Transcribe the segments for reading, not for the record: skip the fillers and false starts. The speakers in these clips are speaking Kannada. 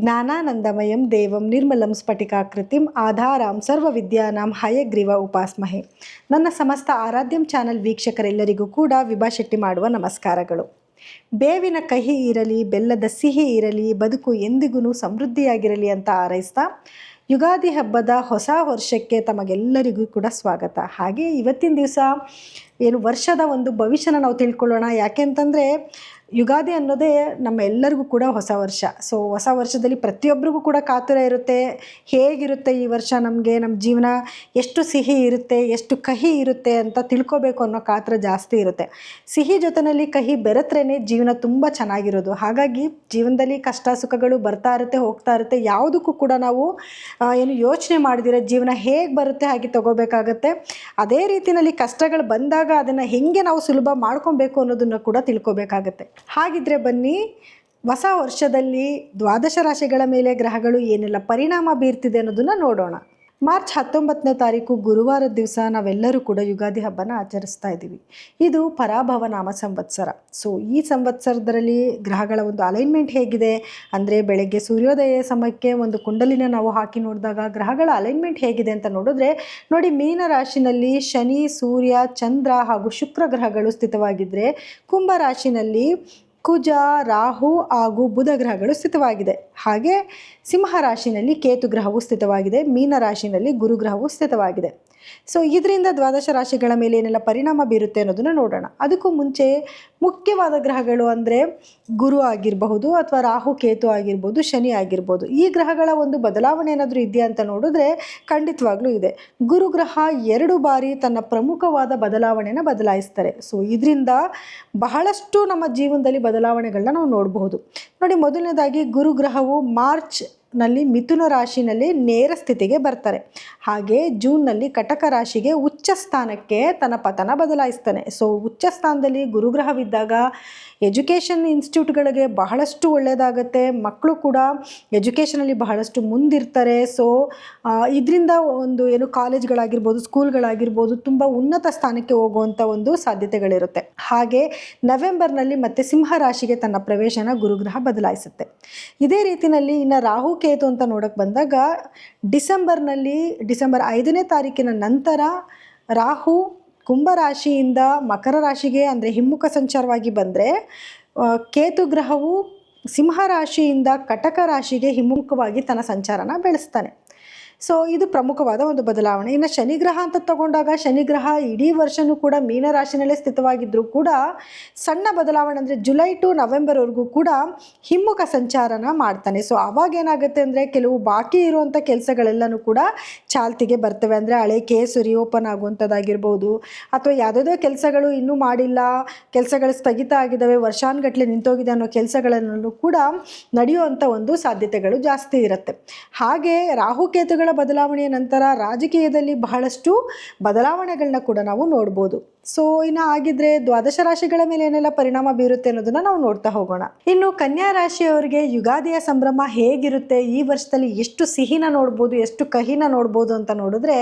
ಜ್ಞಾನಾನಂದಮಯಂ ದೇವಂ ನಿರ್ಮಲಂ ಸ್ಫಟಿಕಾಕೃತಿಂ ಆಧಾರಾಂ ಸರ್ವವಿದ್ಯಾನಾಂ ಹಯಗ್ರೀವ ಉಪಾಸ್ಮಹೆ. ನನ್ನ ಸಮಸ್ತ ಆರಾಧ್ಯಂ ಚಾನಲ್ ವೀಕ್ಷಕರೆಲ್ಲರಿಗೂ ಕೂಡ ವಿಭಾ ಶೆಟ್ಟಿ ಮಾಡುವ ನಮಸ್ಕಾರಗಳು. ಬೇವಿನ ಕಹಿ ಇರಲಿ, ಬೆಲ್ಲದ ಸಿಹಿ ಇರಲಿ, ಬದುಕು ಎಂದಿಗೂ ಸಮೃದ್ಧಿಯಾಗಿರಲಿ ಅಂತ ಹಾರೈಸ್ತಾ ಯುಗಾದಿ ಹಬ್ಬದ ಹೊಸ ವರ್ಷಕ್ಕೆ ತಮಗೆಲ್ಲರಿಗೂ ಕೂಡ ಸ್ವಾಗತ. ಹಾಗೆ ಇವತ್ತಿನ ದಿವಸ ಏನು ವರ್ಷದ ಒಂದು ಭವಿಷ್ಯನ ನಾವು ತಿಳ್ಕೊಳ್ಳೋಣ. ಯಾಕೆಂತಂದರೆ ಯುಗಾದಿ ಅನ್ನೋದೇ ನಮ್ಮ ಎಲ್ಲರಿಗೂ ಕೂಡ ಹೊಸ ವರ್ಷ. ಸೊ ಹೊಸ ವರ್ಷದಲ್ಲಿ ಪ್ರತಿಯೊಬ್ಬರಿಗೂ ಕೂಡ ಕಾತುರ ಇರುತ್ತೆ. ಹೇಗಿರುತ್ತೆ ಈ ವರ್ಷ, ನಮಗೆ ನಮ್ಮ ಜೀವನ ಎಷ್ಟು ಸಿಹಿ ಇರುತ್ತೆ, ಎಷ್ಟು ಕಹಿ ಇರುತ್ತೆ ಅಂತ ತಿಳ್ಕೊಬೇಕು ಅನ್ನೋ ಕಾತುರ ಜಾಸ್ತಿ ಇರುತ್ತೆ. ಸಿಹಿ ಜೊತೆಯಲ್ಲಿ ಕಹಿ ಬೆರೆತ್ರೇ ಜೀವನ ತುಂಬ ಚೆನ್ನಾಗಿರೋದು. ಹಾಗಾಗಿ ಜೀವನದಲ್ಲಿ ಕಷ್ಟ ಸುಖಗಳು ಬರ್ತಾ ಇರುತ್ತೆ, ಹೋಗ್ತಾ ಇರುತ್ತೆ. ಯಾವುದಕ್ಕೂ ಕೂಡ ನಾವು ಏನು ಯೋಚನೆ ಮಾಡಿದಿರ ಜೀವನ ಹೇಗೆ ಬರುತ್ತೆ ಹಾಗೆ ತಗೋಬೇಕಾಗತ್ತೆ. ಅದೇ ರೀತಿಯಲ್ಲಿ ಕಷ್ಟಗಳು ಬಂದಾಗ ಅದನ್ನು ಹೇಗೆ ನಾವು ಸುಲಭ ಮಾಡ್ಕೊಬೇಕು ಅನ್ನೋದನ್ನು ಕೂಡ ತಿಳ್ಕೊಬೇಕಾಗತ್ತೆ. ಹಾಗಿದ್ರೆ ಬನ್ನಿ, ಹೊಸ ವರ್ಷದಲ್ಲಿ ದ್ವಾದಶ ರಾಶಿಗಳ ಮೇಲೆ ಗ್ರಹಗಳು ಏನೆಲ್ಲ ಪರಿಣಾಮ ಬೀರ್ತಿದೆ ಅನ್ನೋದನ್ನು ನೋಡೋಣ. ಮಾರ್ಚ್ 19ನೇ ತಾರೀಕು ಗುರುವಾರದ ದಿವಸ ನಾವೆಲ್ಲರೂ ಕೂಡ ಯುಗಾದಿ ಹಬ್ಬನ ಆಚರಿಸ್ತಾ ಇದ್ದೀವಿ. ಇದು ಪರಾಭವ ನಾಮ ಸಂವತ್ಸರ. ಸೊ ಈ ಸಂವತ್ಸರದಲ್ಲಿ ಗ್ರಹಗಳ ಒಂದು ಅಲೈನ್ಮೆಂಟ್ ಹೇಗಿದೆ ಅಂದರೆ, ಬೆಳಗ್ಗೆ ಸೂರ್ಯೋದಯ ಸಮಯಕ್ಕೆ ಒಂದು ಕುಂಡಲಿನ ನಾವು ಹಾಕಿ ನೋಡಿದಾಗ ಗ್ರಹಗಳ ಅಲೈನ್ಮೆಂಟ್ ಹೇಗಿದೆ ಅಂತ ನೋಡಿದ್ರೆ ನೋಡಿ, ಮೀನ ರಾಶಿನಲ್ಲಿ ಶನಿ, ಸೂರ್ಯ, ಚಂದ್ರ ಹಾಗೂ ಶುಕ್ರ ಗ್ರಹಗಳು ಸ್ಥಿತವಾಗಿದ್ದರೆ, ಕುಂಭ ರಾಶಿನಲ್ಲಿ ಕುಜ, ರಾಹು ಹಾಗೂ ಬುಧ ಗ್ರಹಗಳು ಸ್ಥಿತವಾಗಿದೆ. ಹಾಗೆ ಸಿಂಹ ರಾಶಿನಲ್ಲಿ ಕೇತು ಗ್ರಹವು ಸ್ಥಿತವಾಗಿದೆ. ಮೀನ ರಾಶಿನಲ್ಲಿ ಗುರು ಗ್ರಹವು ಸ್ಥಿತವಾಗಿದೆ. ಸೊ ಇದರಿಂದ ದ್ವಾದಶ ರಾಶಿಗಳ ಮೇಲೆ ಏನೆಲ್ಲ ಪರಿಣಾಮ ಬೀರುತ್ತೆ ಅನ್ನೋದನ್ನು ನೋಡೋಣ. ಅದಕ್ಕೂ ಮುಂಚೆ ಮುಖ್ಯವಾದ ಗ್ರಹಗಳು ಅಂದರೆ ಗುರು ಆಗಿರಬಹುದು, ಅಥವಾ ರಾಹು ಕೇತು ಆಗಿರ್ಬೋದು, ಶನಿ ಆಗಿರ್ಬೋದು. ಈ ಗ್ರಹಗಳ ಒಂದು ಬದಲಾವಣೆ ಏನಾದರೂ ಇದೆಯಾ ಅಂತ ನೋಡಿದ್ರೆ ಖಂಡಿತವಾಗ್ಲೂ ಇದೆ. ಗುರು ಗ್ರಹ 2 ಬಾರಿ ತನ್ನ ಪ್ರಮುಖವಾದ ಬದಲಾವಣೆಯನ್ನು ಬದಲಾಯಿಸ್ತಾರೆ. ಸೊ ಇದರಿಂದ ಬಹಳಷ್ಟು ನಮ್ಮ ಜೀವನದಲ್ಲಿ ಬದಲಾವಣೆಗಳನ್ನ ನಾವು ನೋಡಬಹುದು. ನೋಡಿ, ಮೊದಲನೇದಾಗಿ ಗುರು ಗ್ರಹವು ಮಾರ್ಚ್ನಲ್ಲಿ ಮಿಥುನ ರಾಶಿನಲ್ಲಿ ನೇರ ಸ್ಥಿತಿಗೆ ಬರ್ತಾರೆ. ಹಾಗೆ ಜೂನ್ನಲ್ಲಿ ಕಟಕ ರಾಶಿಗೆ ಉಚ್ಚ ಸ್ಥಾನಕ್ಕೆ ತನ್ನ ಪತನ ಬದಲಾಯಿಸ್ತಾನೆ. ಸೊ ಉಚ್ಚ ಸ್ಥಾನದಲ್ಲಿ ಗುರುಗ್ರಹವಿದ್ದಾಗ ಎಜುಕೇಷನ್ ಇನ್ಸ್ಟಿಟ್ಯೂಟ್ಗಳಿಗೆ ಬಹಳಷ್ಟು ಒಳ್ಳೆಯದಾಗತ್ತೆ. ಮಕ್ಕಳು ಕೂಡ ಎಜುಕೇಷನಲ್ಲಿ ಬಹಳಷ್ಟು ಮುಂದಿರ್ತಾರೆ. ಸೊ ಇದರಿಂದ ಒಂದು ಏನು ಕಾಲೇಜ್ಗಳಾಗಿರ್ಬೋದು, ಸ್ಕೂಲ್ಗಳಾಗಿರ್ಬೋದು ತುಂಬ ಉನ್ನತ ಸ್ಥಾನಕ್ಕೆ ಹೋಗುವಂಥ ಒಂದು ಸಾಧ್ಯತೆಗಳಿರುತ್ತೆ. ಹಾಗೆ ನವೆಂಬರ್ನಲ್ಲಿ ಮತ್ತೆ ಸಿಂಹ ರಾಶಿಗೆ ತನ್ನ ಪ್ರವೇಶನ ಗುರುಗ್ರಹ ಬದಲಾಯಿಸುತ್ತೆ. ಇದೇ ರೀತಿಯಲ್ಲಿ ಇನ್ನು ರಾಹು ಕೇತು ಅಂತ ನೋಡೋಕ್ಕೆ ಬಂದಾಗ ಡಿಸೆಂಬರ್ 5ನೇ ತಾರೀಕಿನ ನಂತರ ರಾಹು ಕುಂಭರಾಶಿಯಿಂದ ಮಕರ ರಾಶಿಗೆ ಅಂದರೆ ಹಿಮ್ಮುಖ ಸಂಚಾರವಾಗಿ ಬಂದರೆ, ಕೇತು ಗ್ರಹವು ಸಿಂಹ ರಾಶಿಯಿಂದ ಕಟಕ ರಾಶಿಗೆ ಹಿಮ್ಮುಖವಾಗಿ ತನ್ನ ಸಂಚಾರನ ಬೆಳೆಸ್ತಾನೆ. ಸೊ ಇದು ಪ್ರಮುಖವಾದ ಒಂದು ಬದಲಾವಣೆ. ಇನ್ನು ಶನಿಗ್ರಹ ಅಂತ ತಗೊಂಡಾಗ ಶನಿಗ್ರಹ ಇಡೀ ವರ್ಷವೂ ಕೂಡ ಮೀನರಾಶಿನಲ್ಲೇ ಸ್ಥಿತವಾಗಿದ್ದರೂ ಕೂಡ ಸಣ್ಣ ಬದಲಾವಣೆ ಅಂದರೆ ಜುಲೈ ಟು ನವೆಂಬರ್ವರೆಗೂ ಕೂಡ ಹಿಮ್ಮುಖ ಸಂಚಾರನ ಮಾಡ್ತಾನೆ. ಸೊ ಅವಾಗ ಏನಾಗುತ್ತೆ ಅಂದರೆ, ಕೆಲವು ಬಾಕಿ ಇರುವಂಥ ಕೆಲಸಗಳೆಲ್ಲನೂ ಕೂಡ ಚಾಲ್ತಿಗೆ ಬರ್ತವೆ. ಅಂದರೆ ಹಳೆ ಕೇಸು ರಿಓಪನ್ ಆಗುವಂಥದ್ದಾಗಿರ್ಬೋದು, ಅಥವಾ ಯಾವುದೋ ಕೆಲಸಗಳು ಇನ್ನೂ ಮಾಡಿಲ್ಲ, ಕೆಲಸಗಳು ಸ್ಥಗಿತ ಆಗಿದ್ದಾವೆ, ವರ್ಷಾನುಗಟ್ಟಲೆ ನಿಂತೋಗಿದೆ ಅನ್ನೋ ಕೆಲಸಗಳನ್ನು ಕೂಡ ನಡೆಯುವಂಥ ಒಂದು ಸಾಧ್ಯತೆಗಳು ಜಾಸ್ತಿ ಇರುತ್ತೆ. ಹಾಗೆ ರಾಹುಕೇತುಗಳ ಬದಲಾವಣೆಯ ನಂತರ ರಾಜಕೀಯದಲ್ಲಿ ಬಹಳಷ್ಟು ಬದಲಾವಣೆಗಳನ್ನ ಕೂಡ ನಾವು ನೋಡ್ಬೋದು. ಸೊ ಇನ್ನು ಆಗಿದ್ರೆ ದ್ವಾದಶ ರಾಶಿಗಳ ಮೇಲೆ ಏನೆಲ್ಲ ಪರಿಣಾಮ ಬೀರುತ್ತೆ ಅನ್ನೋದನ್ನ ನಾವು ನೋಡ್ತಾ ಹೋಗೋಣ. ಇನ್ನು ಕನ್ಯಾ ರಾಶಿಯವರಿಗೆ ಯುಗಾದಿಯ ಸಂಭ್ರಮ ಹೇಗಿರುತ್ತೆ, ಈ ವರ್ಷದಲ್ಲಿ ಎಷ್ಟು ಸಿಹಿನ ನೋಡ್ಬೋದು, ಎಷ್ಟು ಕಹಿನ ನೋಡ್ಬೋದು ಅಂತ ನೋಡಿದ್ರೆ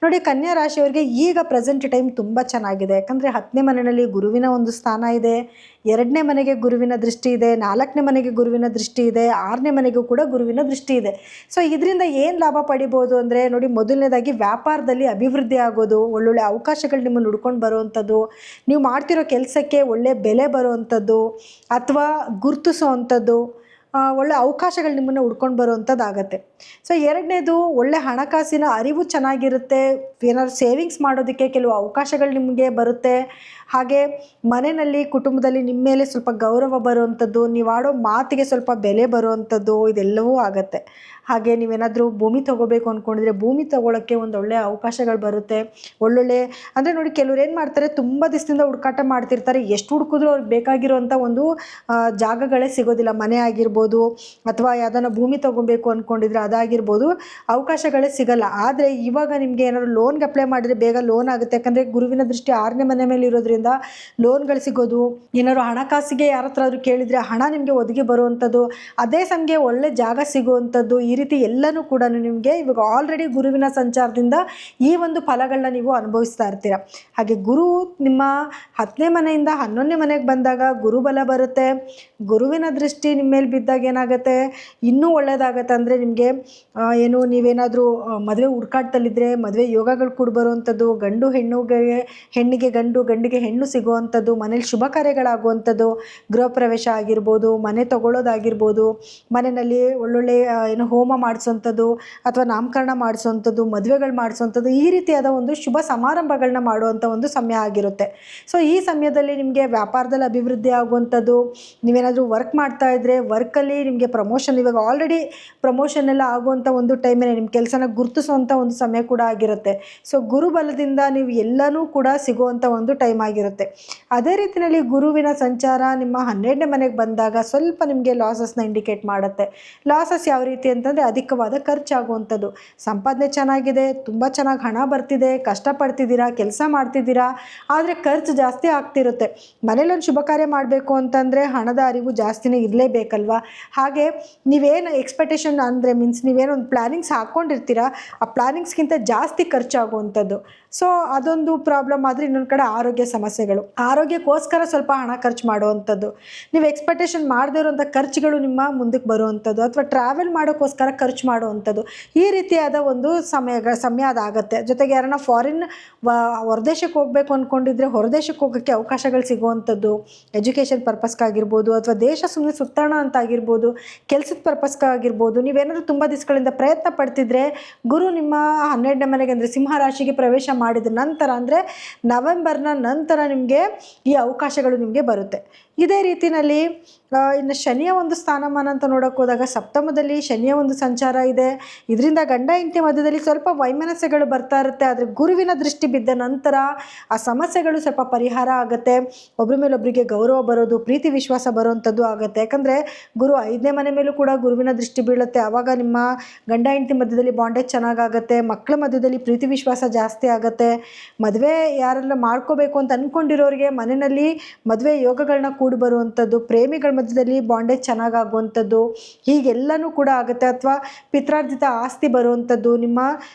ನೋಡಿ, ಕನ್ಯಾ ರಾಶಿಯವರಿಗೆ ಈಗ ಪ್ರೆಸೆಂಟ್ ಟೈಮ್ ತುಂಬ ಚೆನ್ನಾಗಿದೆ. ಯಾಕಂದರೆ 10ನೇ ಮನೆಯಲ್ಲಿ ಗುರುವಿನ ಒಂದು ಸ್ಥಾನ ಇದೆ, 2ನೇ ಮನೆಗೆ ಗುರುವಿನ ದೃಷ್ಟಿ ಇದೆ, 4ನೇ ಮನೆಗೆ ಗುರುವಿನ ದೃಷ್ಟಿ ಇದೆ, 6ನೇ ಮನೆಗೂ ಕೂಡ ಗುರುವಿನ ದೃಷ್ಟಿ ಇದೆ. ಸೊ ಇದರಿಂದ ಏನು ಲಾಭ ಪಡಿಬೋದು ಅಂದರೆ ನೋಡಿ, ಮೊದಲನೇದಾಗಿ ವ್ಯಾಪಾರದಲ್ಲಿ ಅಭಿವೃದ್ಧಿ ಆಗೋದು, ಒಳ್ಳೊಳ್ಳೆ ಅವಕಾಶಗಳು ನಿಮ್ಮನ್ನು ಹುಡ್ಕೊಂಡು ಬರುವಂಥದ್ದು, ನೀವು ಮಾಡ್ತಿರೋ ಕೆಲಸಕ್ಕೆ ಒಳ್ಳೆ ಬೆಲೆ ಬರುವಂಥದ್ದು ಅಥವಾ ಗುರುತಿಸೋವಂಥದ್ದು, ಒಳ್ಳೆ ಅವಕಾಶಗಳು ನಿಮ್ಮನ್ನು ಹುಡ್ಕೊಂಡು ಬರುವಂಥದ್ದಾಗತ್ತೆ. ಸೊ 2ನೇದು ಒಳ್ಳೆ ಹಣಕಾಸಿನ ಅರಿವು ಚೆನ್ನಾಗಿರುತ್ತೆ. ಏನಾದ್ರು ಸೇವಿಂಗ್ಸ್ ಮಾಡೋದಕ್ಕೆ ಕೆಲವು ಅವಕಾಶಗಳು ನಿಮಗೆ ಬರುತ್ತೆ. ಹಾಗೆ ಮನೆಯಲ್ಲಿ ಕುಟುಂಬದಲ್ಲಿ ನಿಮ್ಮ ಮೇಲೆ ಸ್ವಲ್ಪ ಗೌರವ ಬರುವಂಥದ್ದು, ನೀವು ಆಡೋ ಮಾತಿಗೆ ಸ್ವಲ್ಪ ಬೆಲೆ ಬರುವಂಥದ್ದು, ಇದೆಲ್ಲವೂ ಆಗುತ್ತೆ. ಹಾಗೆ ನೀವೇನಾದರೂ ಭೂಮಿ ತೊಗೋಬೇಕು ಅಂದ್ಕೊಂಡಿದ್ರೆ ಭೂಮಿ ತೊಗೊಳಕ್ಕೆ ಒಂದು ಒಳ್ಳೆಯ ಅವಕಾಶಗಳು ಬರುತ್ತೆ. ಒಳ್ಳೊಳ್ಳೆ ಅಂದರೆ ನೋಡಿ, ಕೆಲವ್ರು ಏನು ಮಾಡ್ತಾರೆ, ತುಂಬ ದಿವಸದಿಂದ ಹುಡುಕಾಟ ಮಾಡ್ತಿರ್ತಾರೆ, ಎಷ್ಟು ಹುಡುಕಿದ್ರೂ ಅವ್ರಿಗೆ ಬೇಕಾಗಿರೋಂಥ ಒಂದು ಜಾಗಗಳೇ ಸಿಗೋದಿಲ್ಲ. ಮನೆ ಆಗಿರ್ಬೋದು, ಅಥವಾ ಯಾವುದನ್ನ ಭೂಮಿ ತೊಗೊಬೇಕು ಅಂದ್ಕೊಂಡಿದ್ರೆ ಅದಾಗಿರ್ಬೋದು, ಅವಕಾಶಗಳೇ ಸಿಗಲ್ಲ. ಆದರೆ ಇವಾಗ ನಿಮಗೆ ಏನಾದ್ರು ಲೋನ್ಗೆ ಅಪ್ಲೈ ಮಾಡಿದರೆ ಬೇಗ ಲೋನ್ ಆಗುತ್ತೆ. ಯಾಕಂದರೆ ಗುರುವಿನ ದೃಷ್ಟಿ 6ನೇ ಮನೆ ಮೇಲೆ ಇರೋದ್ರಿಂದ ಲೋನ್ಗಳು ಸಿಗೋದು, ಏನಾದ್ರು ಹಣಕಾಸಿಗೆ ಯಾರ ಹತ್ರ ಆದರೂ ಕೇಳಿದರೆ ಹಣ ನಿಮಗೆ ಒದಗಿ ಬರುವಂಥದ್ದು, ಅದೇ ಸಮಯ ಒಳ್ಳೆ ಜಾಗ ಸಿಗುವಂಥದ್ದು, ಈ ರೀತಿ ಎಲ್ಲನೂ ಕೂಡ ನಿಮಗೆ ಇವಾಗ ಆಲ್ರೆಡಿ ಗುರುವಿನ ಸಂಚಾರದಿಂದ ಈ ಒಂದು ಫಲಗಳನ್ನ ನೀವು ಅನುಭವಿಸ್ತಾ ಇರ್ತೀರ. ಹಾಗೆ ಗುರು ನಿಮ್ಮ 10ನೇ ಮನೆಯಿಂದ 11ನೇ ಮನೆಗೆ ಬಂದಾಗ ಗುರುಬಲ ಬರುತ್ತೆ. ಗುರುವಿನ ದೃಷ್ಟಿ ನಿಮ್ಮ ಮೇಲೆ ಬಿದ್ದಾಗ ಏನಾಗುತ್ತೆ, ಇನ್ನೂ ಒಳ್ಳೆಯದಾಗತ್ತೆ. ಅಂದರೆ ನಿಮಗೆ ಏನು ನೀವೇನಾದರೂ ಮದುವೆ ಹುಡುಕಾಟದಲ್ಲಿದ್ದರೆ ಮದುವೆ ಯೋಗಗಳು ಕೂಡ ಬರುವಂಥದ್ದು, ಹೆಣ್ಣಿಗೆ ಗಂಡು, ಗಂಡಿಗೆ ಹೆಣ್ಣು ಸಿಗುವಂಥದ್ದು, ಮನೇಲಿ ಶುಭ ಕಾರ್ಯಗಳಾಗುವಂಥದ್ದು, ಗೃಹ ಪ್ರವೇಶ ಆಗಿರ್ಬೋದು, ಮನೆ ತಗೊಳ್ಳೋದಾಗಿರ್ಬೋದು, ಮನೆಯಲ್ಲಿ ಒಳ್ಳೊಳ್ಳೆ ಹೋಮ ಮಾಡಿಸೋವಂಥದ್ದು ಅಥವಾ ನಾಮಕರಣ ಮಾಡಿಸೋವಂಥದ್ದು, ಮದುವೆಗಳು ಮಾಡಿಸೋವಂಥದ್ದು, ಈ ರೀತಿಯಾದ ಒಂದು ಶುಭ ಸಮಾರಂಭಗಳನ್ನ ಮಾಡುವಂಥ ಒಂದು ಸಮಯ ಆಗಿರುತ್ತೆ. ಸೊ ಈ ಸಮಯದಲ್ಲಿ ನಿಮಗೆ ವ್ಯಾಪಾರದಲ್ಲಿ ಅಭಿವೃದ್ಧಿ ಆಗುವಂಥದ್ದು, ನೀವೇನಾದರೂ ವರ್ಕ್ ಮಾಡ್ತಾ ಇದ್ದರೆ ವರ್ಕಲ್ಲಿ ನಿಮಗೆ ಪ್ರಮೋಷನ್, ಇವಾಗ ಆಲ್ರೆಡಿ ಪ್ರಮೋಷನ್ ಎಲ್ಲ ಆಗುವಂಥ ಒಂದು ಟೈಮೇ ನಿಮ್ಮ ಕೆಲಸನ ಗುರುತಿಸುವಂಥ ಒಂದು ಸಮಯ ಕೂಡ ಆಗಿರುತ್ತೆ. ಸೊ ಗುರುಬಲದಿಂದ ನೀವು ಎಲ್ಲನೂ ಕೂಡ ಸಿಗುವಂಥ ಒಂದು ಟೈಮ್ ಆಗಿರುತ್ತೆ. ಅದೇ ರೀತಿಯಲ್ಲಿ ಗುರುವಿನ ಸಂಚಾರ ನಿಮ್ಮ 12ನೇ ಮನೆಗೆ ಬಂದಾಗ ಸ್ವಲ್ಪ ನಿಮಗೆ ಲಾಸಸ್ನ ಇಂಡಿಕೇಟ್ ಮಾಡುತ್ತೆ. ಲಾಸಸ್ ಯಾವ ರೀತಿ ಅಂತಂದರೆ ಅಧಿಕವಾದ ಖರ್ಚಾಗುವಂಥದ್ದು. ಸಂಪಾದನೆ ಚೆನ್ನಾಗಿದೆ, ತುಂಬ ಚೆನ್ನಾಗಿ ಹಣ ಬರ್ತಿದೆ, ಕಷ್ಟಪಡ್ತಿದ್ದೀರಾ, ಕೆಲಸ ಮಾಡ್ತಿದ್ದೀರಾ, ಆದರೆ ಖರ್ಚು ಜಾಸ್ತಿ ಆಗ್ತಿರುತ್ತೆ. ಮನೇಲಿ ಒಂದು ಶುಭ ಕಾರ್ಯ ಮಾಡಬೇಕು ಅಂತಂದರೆ ಹಣದ ಅರಿವು ಜಾಸ್ತಿನೇ ಇರಲೇಬೇಕಲ್ವ. ಹಾಗೆ ನೀವೇನು ಎಕ್ಸ್ಪೆಕ್ಟೇಷನ್ ಅಂದರೆ ನೀವೇನೋ ಒಂದು ಪ್ಲ್ಯಾನಿಂಗ್ಸ್ ಹಾಕ್ಕೊಂಡಿರ್ತೀರಾ, ಆ ಪ್ಲ್ಯಾನಿಂಗ್ಸ್ಗಿಂತ ಜಾಸ್ತಿ ಖರ್ಚಾಗುವಂಥದ್ದು. ಸೊ ಅದೊಂದು ಪ್ರಾಬ್ಲಮ್. ಆದರೆ ಇನ್ನೊಂದು ಕಡೆ ಆರೋಗ್ಯ ಸಮಸ್ಯೆಗಳು, ಆರೋಗ್ಯಕ್ಕೋಸ್ಕರ ಸ್ವಲ್ಪ ಹಣ ಖರ್ಚು ಮಾಡುವಂಥದ್ದು, ನೀವು ಎಕ್ಸ್ಪೆಕ್ಟೇಷನ್ ಮಾಡದೇ ಇರುವಂಥ ಖರ್ಚುಗಳು ನಿಮ್ಮ ಮುಂದಕ್ಕೆ ಬರುವಂಥದ್ದು, ಅಥವಾ ಟ್ರಾವೆಲ್ ಮಾಡೋಕ್ಕೋಸ್ಕರ ಖರ್ಚು ಮಾಡುವಂಥದ್ದು, ಈ ರೀತಿಯಾದ ಒಂದು ಸಮಯ ಅದಾಗುತ್ತೆ. ಜೊತೆಗೆ ಯಾರನ್ನ ಹೊರದೇಶಕ್ಕೆ ಹೋಗಬೇಕು ಅಂದ್ಕೊಂಡಿದ್ರೆ ಹೊರದೇಶಕ್ಕೆ ಹೋಗೋಕ್ಕೆ ಅವಕಾಶಗಳು ಸಿಗುವಂಥದ್ದು, ಎಜುಕೇಷನ್ ಪರ್ಪಸ್ಗಾಗಿರ್ಬೋದು, ಅಥವಾ ದೇಶ ಸುಮ್ಮನೆ ಸುತ್ತೋಣ ಅಂತ ಆಗಿರ್ಬೋದು, ಕೆಲಸದ ಪರ್ಪಸ್ಗಾಗಿರ್ಬೋದು. ನೀವೇನಾದರೂ ತುಂಬ ದಿವಸಗಳಿಂದ ಪ್ರಯತ್ನ ಪಡ್ತಿದ್ರೆ ಗುರು ನಿಮ್ಮ 12ನೇ ಮನೆಗೆ ಅಂದರೆ ಸಿಂಹ ರಾಶಿಗೆ ಪ್ರವೇಶ ಮಾಡಿದ ನಂತರ, ಅಂದರೆ ನವೆಂಬರ್ನ ನಂತರ ನಿಮಗೆ ಈ ಅವಕಾಶಗಳು ನಿಮಗೆ ಬರುತ್ತೆ. ಇದೇ ರೀತಿಯಲ್ಲಿ ಇನ್ನು ಶನಿಯ ಒಂದು ಸ್ಥಾನಮಾನ ಅಂತ ನೋಡೋಕೆ ಹೋದಾಗ ಸಪ್ತಮದಲ್ಲಿ ಶನಿಯ ಒಂದು ಸಂಚಾರ ಇದೆ. ಇದರಿಂದ ಗಂಡ ಹೆಂಡತಿ ಮಧ್ಯದಲ್ಲಿ ಸ್ವಲ್ಪ ವೈಮನಸ್ಯಗಳು ಬರ್ತಾ ಇರುತ್ತೆ. ಆದರೆ ಗುರುವಿನ ದೃಷ್ಟಿ ಬಿದ್ದ ನಂತರ ಆ ಸಮಸ್ಯೆಗಳು ಸ್ವಲ್ಪ ಪರಿಹಾರ ಆಗುತ್ತೆ. ಒಬ್ಬರ ಮೇಲೆ ಒಬ್ಬರಿಗೆ ಗೌರವ ಬರೋದು, ಪ್ರೀತಿ ವಿಶ್ವಾಸ ಬರೋವಂಥದ್ದು ಆಗುತ್ತೆ. ಯಾಕಂದರೆ ಗುರು 5ನೇ ಮನೆ ಮೇಲೂ ಕೂಡ ಗುರುವಿನ ದೃಷ್ಟಿ ಬೀಳುತ್ತೆ. ಆವಾಗ ನಿಮ್ಮ ಗಂಡ ಹೆಂಡತಿ ಮಧ್ಯದಲ್ಲಿ ಬಾಂಡೇಜ್ ಚೆನ್ನಾಗಾಗುತ್ತೆ, ಮಕ್ಕಳ ಮಧ್ಯದಲ್ಲಿ ಪ್ರೀತಿ ವಿಶ್ವಾಸ ಜಾಸ್ತಿ ಆಗುತ್ತೆ. ಮದುವೆ ಯಾರೆಲ್ಲ ಮಾಡ್ಕೋಬೇಕು ಅಂತ ಅಂದ್ಕೊಂಡಿರೋರಿಗೆ ಮನೆಯಲ್ಲಿ ಮದುವೆ ಯೋಗಗಳನ್ನ ಕೂಡಿ ಬರುವಂಥದ್ದು, ಪ್ರೇಮಿಗಳ ಮಧ್ಯದಲ್ಲಿ ಬಾಂಡೇಜ್ ಚೆನ್ನಾಗಾಗುವಂಥದ್ದು, ಹೀಗೆಲ್ಲನೂ ಕೂಡ ಆಗುತ್ತೆ. ಅಥವಾ ಪಿತ್ರಾರ್ಜಿತ ಆಸ್ತಿ ಬರುವಂಥದ್ದು, ನಿಮ್ಮ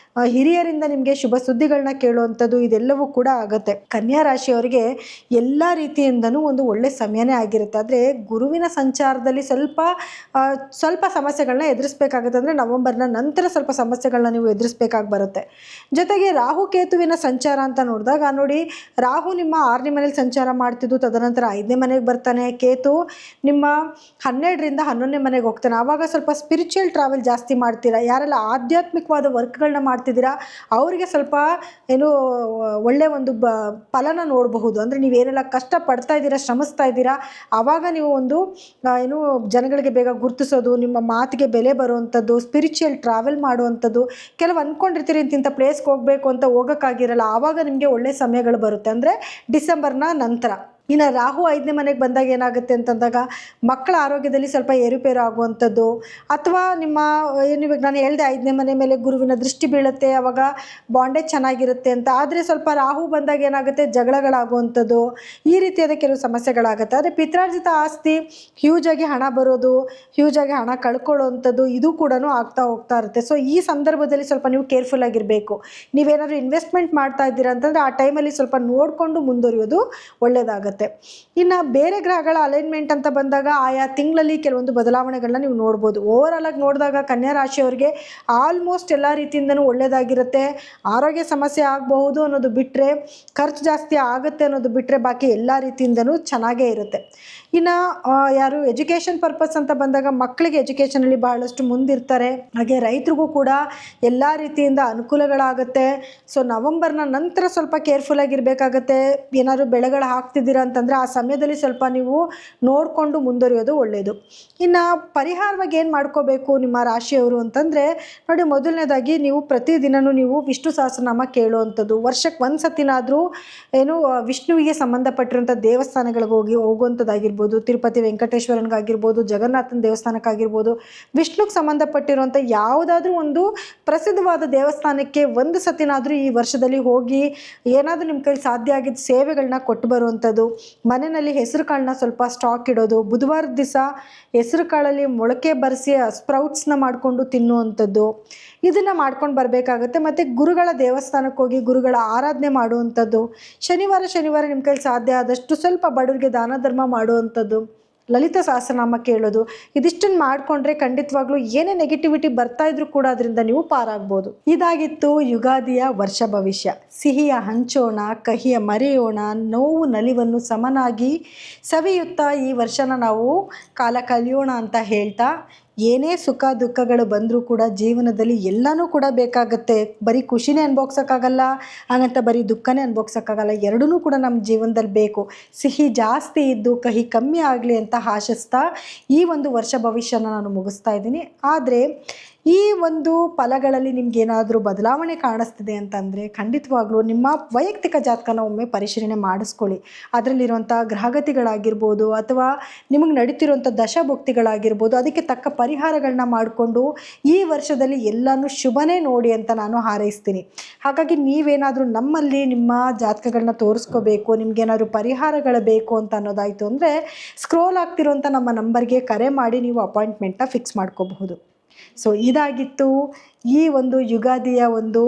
ಹಿರಿಯರಿಂದ ನಿಮಗೆ ಶುಭ ಸುದ್ದಿಗಳನ್ನ ಕೇಳುವಂಥದ್ದು, ಇದೆಲ್ಲವೂ ಕೂಡ ಆಗುತ್ತೆ. ಕನ್ಯಾ ರಾಶಿಯವರಿಗೆ ಎಲ್ಲ ರೀತಿಯಿಂದನೂ ಒಂದು ಒಳ್ಳೆ ಸಮಯನೇ ಆಗಿರುತ್ತೆ. ಆದರೆ ಗುರುವಿನ ಸಂಚಾರದಲ್ಲಿ ಸ್ವಲ್ಪ ಸಮಸ್ಯೆಗಳನ್ನ ಎದುರಿಸಬೇಕಾಗುತ್ತೆ. ಅಂದರೆ ನವೆಂಬರ್ನ ನಂತರ ಸ್ವಲ್ಪ ಸಮಸ್ಯೆಗಳನ್ನ ನೀವು ಎದುರಿಸಬೇಕಾಗಿ ಬರುತ್ತೆ. ಜೊತೆಗೆ ರಾಹು ಕೇತುವಿನ ಸಂಚಾರ ಅಂತ ನೋಡಿದಾಗ ನೋಡಿ, ರಾಹು ನಿಮ್ಮ 6ನೇ ಮನೇಲಿ ಸಂಚಾರ ಮಾಡ್ತಿದ್ದು ತದನಂತರ 5ನೇ ಮನೆಗೆ ಬರ್ತಾನೆ. ಕೇತು ನಿಮ್ಮ 12ರಿಂದ 11ನೇ ಮನೆಗೆ ಹೋಗ್ತಾನೆ. ಆವಾಗ ಸ್ವಲ್ಪ ಸ್ಪಿರಿಚುವಲ್ ಟ್ರಾವೆಲ್ ಜಾಸ್ತಿ ಮಾಡ್ತೀರಾ. ಯಾರೆಲ್ಲ ಆಧ್ಯಾತ್ಮಿಕವಾದ ವರ್ಕ್ಗಳನ್ನ ಮಾಡ್ತಿದ್ದೀರಾ ಅವರಿಗೆ ಸ್ವಲ್ಪ ಒಳ್ಳೆ ಒಂದು ಫಲನ ನೋಡಬಹುದು. ಅಂದರೆ ನೀವೇನೆಲ್ಲ ಕಷ್ಟ ಪಡ್ತಾ ಇದ್ದೀರಾ, ಶ್ರಮಿಸ್ತಾ ಇದ್ದೀರಾ, ಆವಾಗ ನೀವು ಒಂದು ಜನಗಳಿಗೆ ಬೇಗ ಗುರುತಿಸೋದು, ನಿಮ್ಮ ಮಾತಿಗೆ ಬೆಲೆ ಬರುವಂಥದ್ದು, ಸ್ಪಿರಿಚುವಲ್ ಟ್ರಾವೆಲ್ ಮಾಡುವಂಥದ್ದು, ಕೆಲವು ಅಂದ್ಕೊಂಡಿರ್ತೀರಿ ಇಂಥ ಪ್ಲೇಸ್ಗೆ ಹೋಗಬೇಕು ಅಂತ ಹೋಗೋಕ್ಕಾಗಿರಲ್ಲ, ಆವಾಗ ನಿಮಗೆ ಒಳ್ಳೆ ಸಮಯಗಳು ಬರುತ್ತೆ. ಅಂದರೆ ಡಿಸೆಂಬರ್ನ ನಂತರ. ಇನ್ನು ರಾಹು 5ನೇ ಮನೆಗೆ ಬಂದಾಗ ಏನಾಗುತ್ತೆ ಅಂತಂದಾಗ ಮಕ್ಕಳ ಆರೋಗ್ಯದಲ್ಲಿ ಸ್ವಲ್ಪ ಏರುಪೇರು ಆಗುವಂಥದ್ದು, ಅಥವಾ ಇವಾಗ ನಾನು ಹೇಳಿದೆ 5ನೇ ಮನೆ ಮೇಲೆ ಗುರುವಿನ ದೃಷ್ಟಿ ಬೀಳುತ್ತೆ, ಆವಾಗ ಬಾಂಡೇಜ್ ಚೆನ್ನಾಗಿರುತ್ತೆ ಅಂತ. ಆದರೆ ಸ್ವಲ್ಪ ರಾಹು ಬಂದಾಗ ಏನಾಗುತ್ತೆ, ಜಗಳಗಳಾಗುವಂಥದ್ದು, ಈ ರೀತಿಯಾದ ಕೆಲವು ಸಮಸ್ಯೆಗಳಾಗುತ್ತೆ. ಆದರೆ ಪಿತ್ರಾರ್ಜಿತ ಆಸ್ತಿ ಹ್ಯೂಜಾಗಿ ಹಣ ಬರೋದು, ಹ್ಯೂಜಾಗಿ ಹಣ ಕಳ್ಕೊಳ್ಳೋವಂಥದ್ದು, ಇದು ಕೂಡ ಆಗ್ತಾ ಹೋಗ್ತಾ ಇರುತ್ತೆ. ಸೊ ಈ ಸಂದರ್ಭದಲ್ಲಿ ಸ್ವಲ್ಪ ನೀವು ಕೇರ್ಫುಲ್ ಆಗಿರಬೇಕು. ನೀವೇನಾದರೂ ಇನ್ವೆಸ್ಟ್ಮೆಂಟ್ ಮಾಡ್ತಾ ಇದ್ದೀರಾ ಅಂತಂದರೆ ಆ ಟೈಮಲ್ಲಿ ಸ್ವಲ್ಪ ನೋಡಿಕೊಂಡು ಮುಂದುವರಿಯೋದು ಒಳ್ಳೆಯದಾಗುತ್ತೆ. ಇನ್ನು ಬೇರೆ ಗ್ರಹಗಳ ಅಲೈನ್ಮೆಂಟ್ ಅಂತ ಬಂದಾಗ ಆಯಾ ತಿಂಗಳಲ್ಲಿ ಕೆಲವೊಂದು ಬದಲಾವಣೆಗಳನ್ನ ನೀವು ನೋಡ್ಬೋದು. ಓವರಾಲ್ ಆಗಿ ನೋಡಿದಾಗ ಕನ್ಯಾ ರಾಶಿಯವರಿಗೆ ಆಲ್ಮೋಸ್ಟ್ ಎಲ್ಲ ರೀತಿಯಿಂದನೂ ಒಳ್ಳೆಯದಾಗಿರುತ್ತೆ. ಆರೋಗ್ಯ ಸಮಸ್ಯೆ ಆಗಬಹುದು ಅನ್ನೋದು ಬಿಟ್ಟರೆ, ಖರ್ಚು ಜಾಸ್ತಿ ಆಗುತ್ತೆ ಅನ್ನೋದು ಬಿಟ್ಟರೆ ಬಾಕಿ ಎಲ್ಲ ರೀತಿಯಿಂದನೂ ಚೆನ್ನಾಗೇ ಇರುತ್ತೆ. ಇನ್ನು ಯಾರು ಎಜುಕೇಷನ್ ಪರ್ಪಸ್ ಅಂತ ಬಂದಾಗ ಮಕ್ಕಳಿಗೆ ಎಜುಕೇಷನಲ್ಲಿ ಬಹಳಷ್ಟು ಮುಂದಿರ್ತಾರೆ. ಹಾಗೆ ರೈತರಿಗೂ ಕೂಡ ಎಲ್ಲ ರೀತಿಯಿಂದ ಅನುಕೂಲಗಳಾಗುತ್ತೆ. ಸೊ ನವೆಂಬರ್ನ ನಂತರ ಸ್ವಲ್ಪ ಕೇರ್ಫುಲ್ ಆಗಿರಬೇಕಾಗತ್ತೆ. ಏನಾದರೂ ಬೆಳೆಗಳು ಹಾಕ್ತಿದ್ದೀರಾ ಅಂತಂದರೆ ಆ ಸಮಯದಲ್ಲಿ ಸ್ವಲ್ಪ ನೀವು ನೋಡಿಕೊಂಡು ಮುಂದುವರಿಯೋದು ಒಳ್ಳೆಯದು. ಇನ್ನು ಪರಿಹಾರವಾಗಿ ಏನು ಮಾಡ್ಕೋಬೇಕು ನಿಮ್ಮ ರಾಶಿಯವರು ಅಂತಂದರೆ ನೋಡಿ, ಮೊದಲನೇದಾಗಿ ನೀವು ಪ್ರತಿದಿನವೂ ನೀವು ವಿಷ್ಣು ಸಹಸ್ರನಾಮ ಕೇಳುವಂಥದ್ದು, ವರ್ಷಕ್ಕೆ ಒಂದು ಸತಿನಾದರೂ ವಿಷ್ಣುವಿಗೆ ಸಂಬಂಧಪಟ್ಟಿರುವಂಥ ದೇವಸ್ಥಾನಗಳಿಗೆ ಹೋಗುವಂಥದ್ದಾಗಿರ್ಬೋದು, ತಿರುಪತಿ ವೆಂಕಟೇಶ್ವರನಿಗಾಗಿರ್ಬೋದು, ಜಗನ್ನಾಥನ ದೇವಸ್ಥಾನಕ್ಕಾಗಿರ್ಬೋದು, ವಿಷ್ಣುಗೆ ಸಂಬಂಧಪಟ್ಟಿರುವಂಥ ಯಾವುದಾದ್ರೂ ಒಂದು ಪ್ರಸಿದ್ಧವಾದ ದೇವಸ್ಥಾನಕ್ಕೆ ಒಂದು ಸತಿನಾದರೂ ಈ ವರ್ಷದಲ್ಲಿ ಹೋಗಿ ಏನಾದರೂ ನಿಮ್ಮ ಕೈಲಿ ಸಾಧ್ಯ ಆಗಿದ್ದ ಸೇವೆಗಳನ್ನ ಕೊಟ್ಟು ಬರುವಂಥದ್ದು. ಮನೆಯಲ್ಲಿ ಹೆಸರು ಕಾಳನ್ನ ಸ್ವಲ್ಪ ಸ್ಟಾಕ್ ಇಡೋದು, ಬುಧವಾರದ ದಿವಸ ಹೆಸರು ಕಾಳಲ್ಲಿ ಮೊಳಕೆ ಬರೆಸಿ ಸ್ಪ್ರೌಟ್ಸ್ನ ಮಾಡಿಕೊಂಡು ತಿನ್ನುವಂಥದ್ದು, ಇದನ್ನು ಮಾಡ್ಕೊಂಡು ಬರಬೇಕಾಗುತ್ತೆ. ಮತ್ತು ಗುರುಗಳ ದೇವಸ್ಥಾನಕ್ಕೆ ಹೋಗಿ ಗುರುಗಳ ಆರಾಧನೆ ಮಾಡುವಂಥದ್ದು, ಶನಿವಾರ ನಿಮ್ಮ ಕೈಲಿ ಸಾಧ್ಯ ಆದಷ್ಟು ಸ್ವಲ್ಪ ಬಡವರಿಗೆ ದಾನ ಧರ್ಮ ಮಾಡುವಂಥದ್ದು, ಲಲಿತ ಸಹಸ್ರನಾಮ ಕೇಳೋದು, ಇದಿಷ್ಟನ್ನು ಮಾಡಿಕೊಂಡ್ರೆ ಖಂಡಿತವಾಗ್ಲೂ ಏನೇ ನೆಗೆಟಿವಿಟಿ ಬರ್ತಾ ಇದ್ರೂ ಕೂಡ ಅದರಿಂದ ನೀವು ಪಾರಾಗ್ಬೋದು. ಇದಾಗಿತ್ತು ಯುಗಾದಿಯ ವರ್ಷ ಭವಿಷ್ಯ. ಸಿಹಿಯ ಹಂಚೋಣ, ಕಹಿಯ ಮರೆಯೋಣ, ನೋವು ನಲಿವನ್ನು ಸಮನಾಗಿ ಸವಿಯುತ್ತಾ ಈ ವರ್ಷನ ನಾವು ಕಾಲ ಕಲಿಯೋಣ ಅಂತ ಹೇಳ್ತಾ, ಏನೇ ಸುಖ ದುಃಖಗಳು ಬಂದರೂ ಕೂಡ ಜೀವನದಲ್ಲಿ ಎಲ್ಲನೂ ಕೂಡ ಬೇಕಾಗುತ್ತೆ. ಬರೀ ಖುಷಿನೇ ಅನುಭವಿಸೋಕ್ಕಾಗಲ್ಲ, ಹಾಗಂತ ಬರೀ ದುಃಖನೇ ಅನುಭವಿಸೋಕ್ಕಾಗಲ್ಲ, ಎರಡೂ ಕೂಡ ನಮ್ಮ ಜೀವನದಲ್ಲಿ ಬೇಕು. ಸಿಹಿ ಜಾಸ್ತಿ ಇದ್ದು ಕಹಿ ಕಮ್ಮಿ ಆಗಲಿ ಅಂತ ಆಶಿಸ್ತಾ ಈ ಒಂದು ವರ್ಷ ಭವಿಷ್ಯನ ನಾನು ಮುಗಿಸ್ತಾ ಇದ್ದೀನಿ. ಆದರೆ ಈ ಒಂದು ಫಲಗಳಲ್ಲಿ ನಿಮಗೇನಾದರೂ ಬದಲಾವಣೆ ಕಾಣಿಸ್ತಿದೆ ಅಂತಂದರೆ ಖಂಡಿತವಾಗ್ಲೂ ನಿಮ್ಮ ವೈಯಕ್ತಿಕ ಜಾತಕನ ಒಮ್ಮೆ ಪರಿಶೀಲನೆ ಮಾಡಿಸ್ಕೊಳ್ಳಿ. ಅದರಲ್ಲಿರುವಂಥ ಗ್ರಹಗತಿಗಳಾಗಿರ್ಬೋದು ಅಥವಾ ನಿಮಗೆ ನಡೀತಿರುವಂಥ ದಶಭುಕ್ತಿಗಳಾಗಿರ್ಬೋದು, ಅದಕ್ಕೆ ತಕ್ಕ ಪರಿಹಾರಗಳನ್ನ ಮಾಡಿಕೊಂಡು ಈ ವರ್ಷದಲ್ಲಿ ಎಲ್ಲನೂ ಶುಭನೇ ನೋಡಿ ಅಂತ ನಾನು ಹಾರೈಸ್ತೀನಿ. ಹಾಗಾಗಿ ನೀವೇನಾದರೂ ನಮ್ಮಲ್ಲಿ ನಿಮ್ಮ ಜಾತಕಗಳನ್ನ ತೋರಿಸ್ಕೋಬೇಕು, ನಿಮಗೇನಾದರೂ ಪರಿಹಾರಗಳು ಬೇಕು ಅಂತ ಅನ್ನೋದಾಯಿತು ಅಂದರೆ ಸ್ಕ್ರೋಲ್ ಆಗ್ತಿರೋಂಥ ನಮ್ಮ ನಂಬರ್ಗೆ ಕರೆ ಮಾಡಿ ನೀವು ಅಪಾಯಿಂಟ್ಮೆಂಟ್ನ ಫಿಕ್ಸ್ ಮಾಡ್ಕೋಬಹುದು. ಸೊ ಇದಾಗಿತ್ತು ಈ ಒಂದು ಯುಗಾದಿಯ ಒಂದು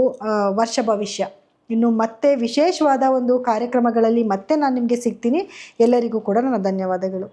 ವರ್ಷ ಭವಿಷ್ಯ. ಇನ್ನು ಮತ್ತೆ ವಿಶೇಷವಾದ ಒಂದು ಕಾರ್ಯಕ್ರಮಗಳಲ್ಲಿ ಮತ್ತೆ ನಾನು ನಿಮಗೆ ಸಿಗ್ತೀನಿ. ಎಲ್ಲರಿಗೂ ಕೂಡ ನನ್ನ ಧನ್ಯವಾದಗಳು.